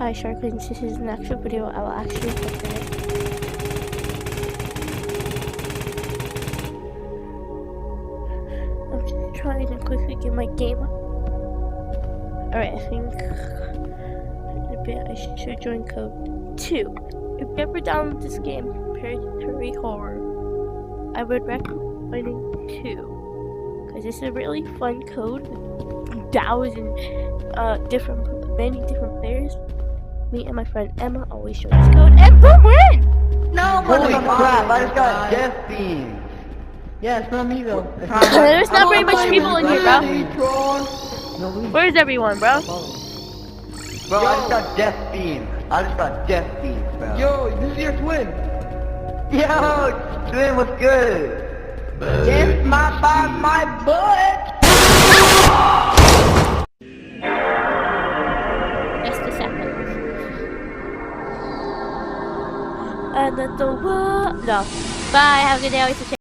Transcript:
Hi Sharklings, this is an actual video. I will actually put in it. I'm just trying to quickly get my game up. Alright, I think in a bit I should join code 2. If you ever download this game, Predatory Horror, I would recommend 2. Because it's a really fun code with many different players. Me and my friend Emma always show this code, and boom, we're in! No, Holy crap, I just got death beams. Yeah, it's not me though. There's not very much people in here, bro. No, Where's everyone, bro? bro, I just got death beams. I just got death beams, bro. Yo, this is your twin. Yo, twin was good. Yes, my butt. Just a second. And then the what? No. Bye, have a good day.